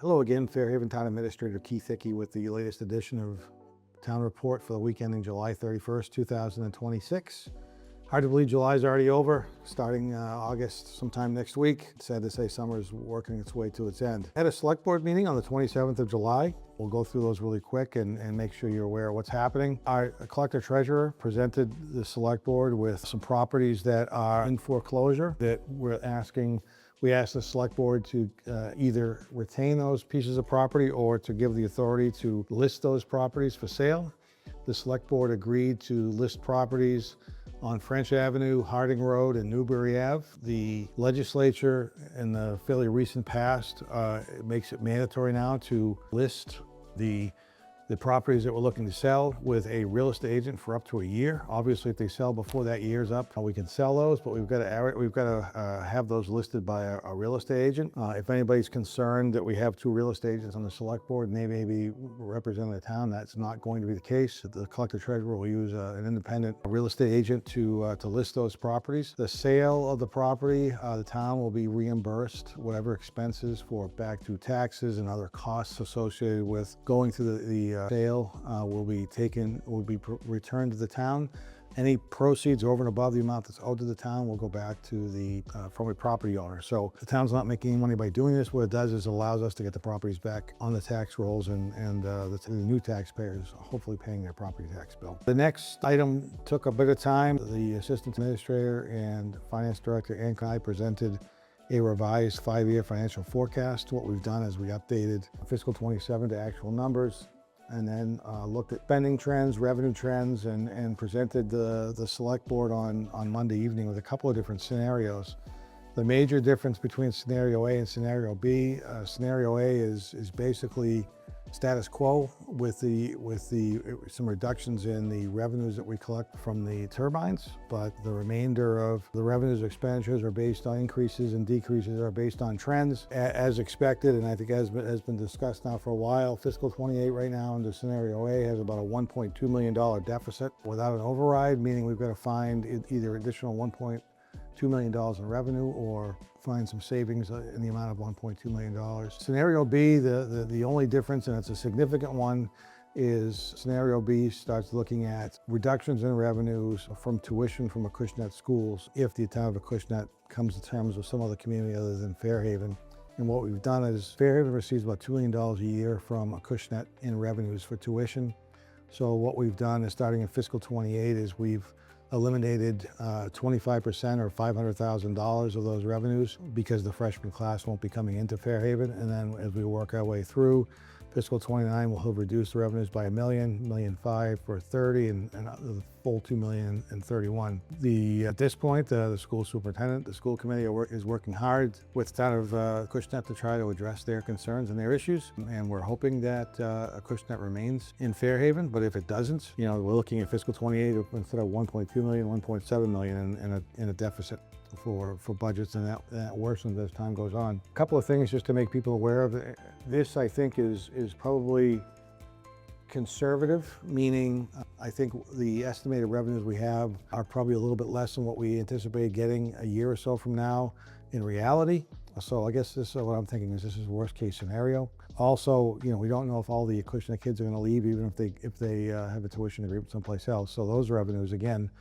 Hello again, Fairhaven Town Administrator Keith Hickey with the latest edition of Town Report for the week ending July 31st, 2026. Hard to believe July's already over, starting August sometime next week. It's sad to say summer's working its way to its end. I had a select board meeting on the 27th of July. We'll go through those really quick and make sure you're aware of what's happening. Our collector treasurer presented the select board with some properties that are in foreclosure that we asked the select board to either retain those pieces of property or to give the authority to list those properties for sale. The select board agreed to list properties on French Avenue, Harding Road, and Newbury Ave. The legislature in the fairly recent past makes it mandatory now to list the properties that we're looking to sell with a real estate agent for up to a year. Obviously, if they sell before that year's up, we can sell those, but we've got to have those listed by a real estate agent. If anybody's concerned that we have two real estate agents on the select board and they may be representing the town, that's not going to be the case. The collector treasurer will use an independent real estate agent to list those properties. The sale of the property, the town will be reimbursed whatever expenses for back to taxes and other costs associated with going through the sale will be returned to the town. Any proceeds over and above the amount that's owed to the town will go back to the from a property owner. So the town's not making any money by doing this. What it does is allows us to get the properties back on the tax rolls and the new taxpayers hopefully paying their property tax bill. The next item took a bit of time. The assistant administrator and finance director and I presented a revised 5-year financial forecast. What we've done is we updated fiscal 27 to actual numbers, and then looked at spending trends, revenue trends, and presented the select board on Monday evening with a couple of different scenarios. The major difference between scenario A and scenario B, scenario A is basically status quo with some reductions in the revenues that we collect from the turbines, but the remainder of the revenues and expenditures are based on increases and decreases are based on trends as expected, and I think has been discussed now for a while. Fiscal 28 right now under scenario A has about a $1.2 million deficit without an override, meaning we've got to find either additional $1.2 million in revenue or find some savings in the amount of $1.2 million. Scenario B, the only difference, and it's a significant one, is scenario B starts looking at reductions in revenues from tuition from Acushnet schools if the town of Acushnet comes to terms with some other community other than Fairhaven. And what we've done is Fairhaven receives about $2 million a year from Acushnet in revenues for tuition. So what we've done is starting in fiscal 28 is we've eliminated 25% or $500,000 of those revenues because the freshman class won't be coming into Fairhaven. And then as we work our way through fiscal 29, we'll reduce the revenues by $1 million, $1.5 million for 30, and the full $2 million and 31. At this point, the school superintendent, the school committee is working hard with the town of Acushnet to try to address their concerns and their issues. And we're hoping that Acushnet remains in Fairhaven, but if it doesn't, we're looking at fiscal 28 instead of $1.2 million, $1.7 million in a deficit for budgets, and that worsens as time goes on. A couple of things just to make people aware of. This, I think, is probably conservative, meaning I think the estimated revenues we have are probably a little bit less than what we anticipated getting a year or so from now in reality. So I guess this is what I'm thinking is this is worst case scenario. Also, we don't know if all the Acushnet kids are going to leave, even if they have a tuition agreement someplace else. So those revenues, again,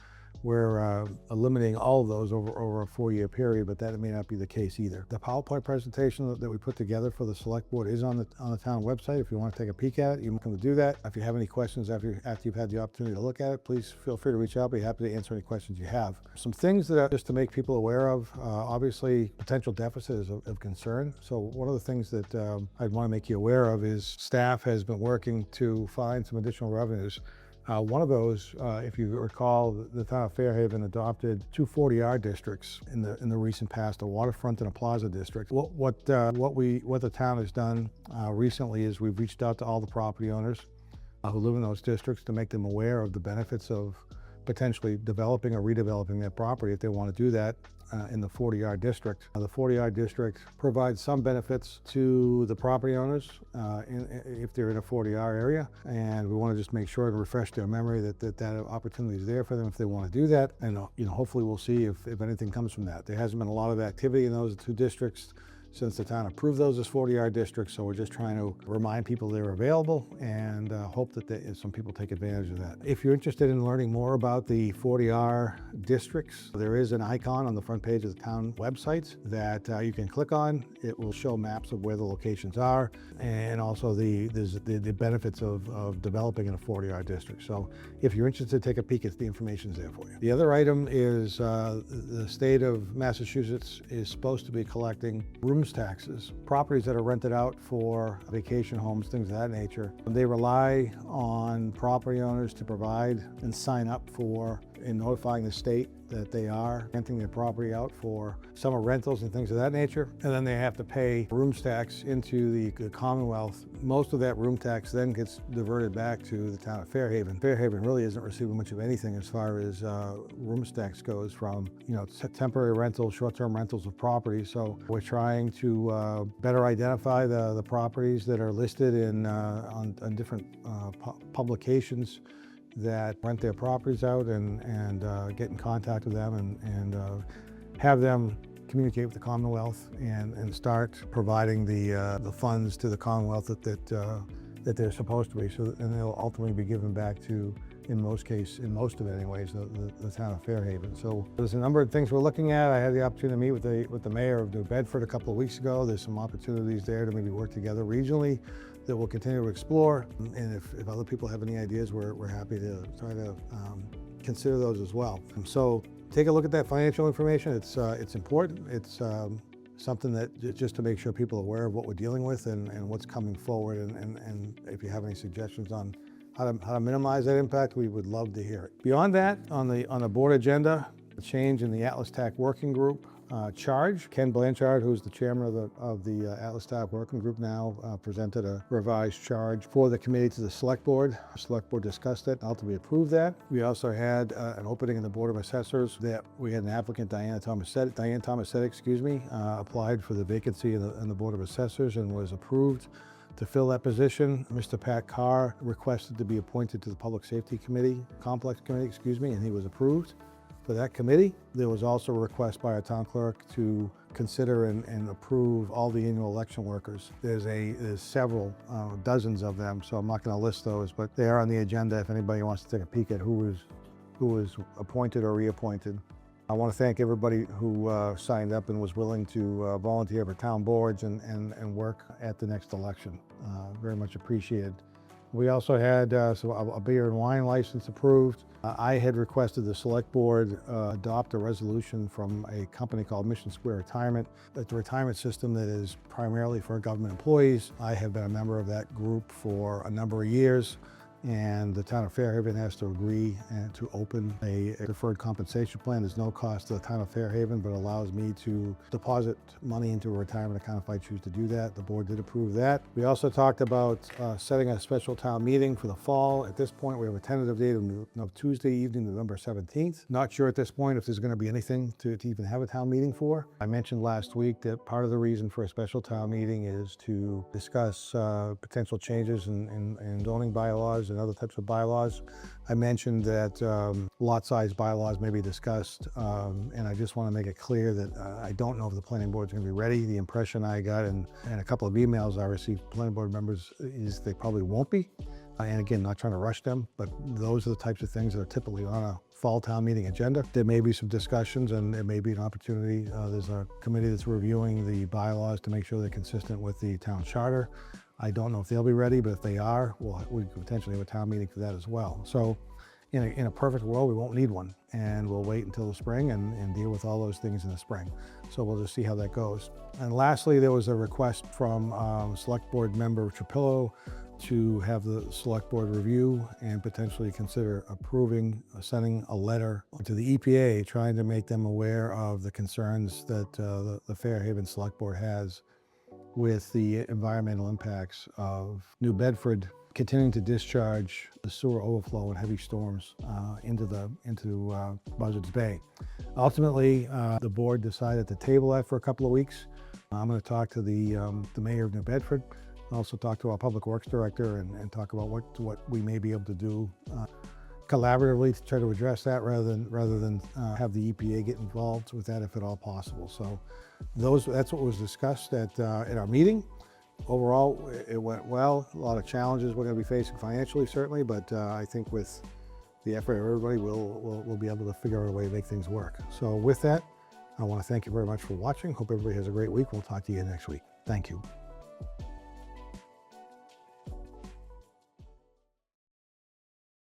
we're eliminating all of those over a 4-year period, but that may not be the case either. The PowerPoint presentation that we put together for the select board is on the town website. If you want to take a peek at it, you're welcome to do that. If you have any questions after you've had the opportunity to look at it, please feel free to reach out. I'll be happy to answer any questions you have. Some things that are just to make people aware of, obviously potential deficit is of concern. So one of the things that I'd want to make you aware of is staff has been working to find some additional revenues. One of those, if you recall, the town of Fairhaven adopted two 40R districts in the recent past, a waterfront and a plaza district. What the town has done recently is we've reached out to all the property owners who live in those districts to make them aware of the benefits of potentially developing or redeveloping that property if they want to do that in the 40R district. The 40R district provides some benefits to the property owners if they're in a 40R area, and we want to just make sure and refresh their memory that opportunity is there for them if they want to do that. And hopefully we'll see if anything comes from that. There hasn't been a lot of activity in those two districts since the town approved those as 40R districts. So we're just trying to remind people they're available and hope that some people take advantage of that. If you're interested in learning more about the 40R districts, there is an icon on the front page of the town websites that you can click on. It will show maps of where the locations are and also the benefits of developing in a 40R district. So if you're interested, take a peek. The information's there for you. The other item is the state of Massachusetts is supposed to be collecting rooms taxes, properties that are rented out for vacation homes, things of that nature. They rely on property owners to provide and sign up for in notifying the state that they are renting their property out for summer rentals and things of that nature. And then they have to pay rooms tax into the Commonwealth. Most of that room tax then gets diverted back to the town of Fairhaven. Fairhaven really isn't receiving much of anything as far as rooms tax goes from, temporary rentals, short-term rentals of property. So we're trying to better identify the properties that are listed on different publications that rent their properties out and get in contact with them and have them communicate with the Commonwealth and start providing the funds to the Commonwealth that they're supposed to be. And they'll ultimately be given back to, in most of it anyways, the town of Fairhaven. So there's a number of things we're looking at. I had the opportunity to meet with the mayor of New Bedford a couple of weeks ago. There's some opportunities there to maybe work together regionally that we'll continue to explore. And if other people have any ideas, we're happy to try to consider those as well. So take a look at that financial information. It's important. It's something that just to make sure people are aware of what we're dealing with and what's coming forward. And if you have any suggestions on how to minimize that impact, we would love to hear it. Beyond that, on the board agenda, a change in the Atlas TAC Working Group charge. Ken Blanchard, who's the chairman of the Atlas TAC Working Group now, presented a revised charge for the committee to the select board. The select board discussed it, ultimately approved that. We also had an opening in the Board of Assessors that we had an applicant, Diane Tomasetti, applied for the vacancy in the Board of Assessors and was approved to fill that position. Mr. Pat Carr requested to be appointed to the Public Safety Complex Committee, and he was approved for that committee. There was also a request by our town clerk to consider and approve all the annual election workers. There's several, dozens of them, so I'm not going to list those, but they are on the agenda if anybody wants to take a peek at who was appointed or reappointed. I want to thank everybody who signed up and was willing to volunteer for town boards and work at the next election. Very much appreciated. We also had a beer and wine license approved. I had requested the select board adopt a resolution from a company called Mission Square Retirement. It's a retirement system that is primarily for government employees. I have been a member of that group for a number of years, and the town of Fairhaven has to agree to open a deferred compensation plan. There's no cost to the town of Fairhaven, but allows me to deposit money into a retirement account if I choose to do that. The board did approve that. We also talked about setting a special town meeting for the fall. At this point, we have a tentative date of Tuesday evening, November 17th. Not sure at this point if there's going to be anything to even have a town meeting for. I mentioned last week that part of the reason for a special town meeting is to discuss potential changes in zoning bylaws and other types of bylaws. I mentioned that lot size bylaws may be discussed, and I just want to make it clear that I don't know if the planning board is going to be ready. The impression I got and a couple of emails I received from planning board members is they probably won't be. And again, not trying to rush them, but those are the types of things that are typically on a fall town meeting agenda. There may be some discussions and there may be an opportunity. There's a committee that's reviewing the bylaws to make sure they're consistent with the town charter. I don't know if they'll be ready, but if they are, we could potentially have a town meeting for that as well. So in a perfect world, we won't need one, and we'll wait until the spring and deal with all those things in the spring. So we'll just see how that goes. And lastly, there was a request from Select Board member Trapillo to have the Select Board review and potentially consider approving, sending a letter to the EPA trying to make them aware of the concerns that the Fairhaven Select Board has with the environmental impacts of New Bedford continuing to discharge the sewer overflow and heavy storms into Buzzards Bay. Ultimately, the board decided to table that for a couple of weeks. I'm going to talk to the mayor of New Bedford, also talk to our public works director and talk about what we may be able to do collaboratively to try to address that rather than have the EPA get involved with that if at all possible. So that's what was discussed at our meeting. Overall, it went well. A lot of challenges we're going to be facing financially, certainly, but I think with the effort of everybody, we'll be able to figure out a way to make things work. So with that, I want to thank you very much for watching. Hope everybody has a great week. We'll talk to you next week. Thank you.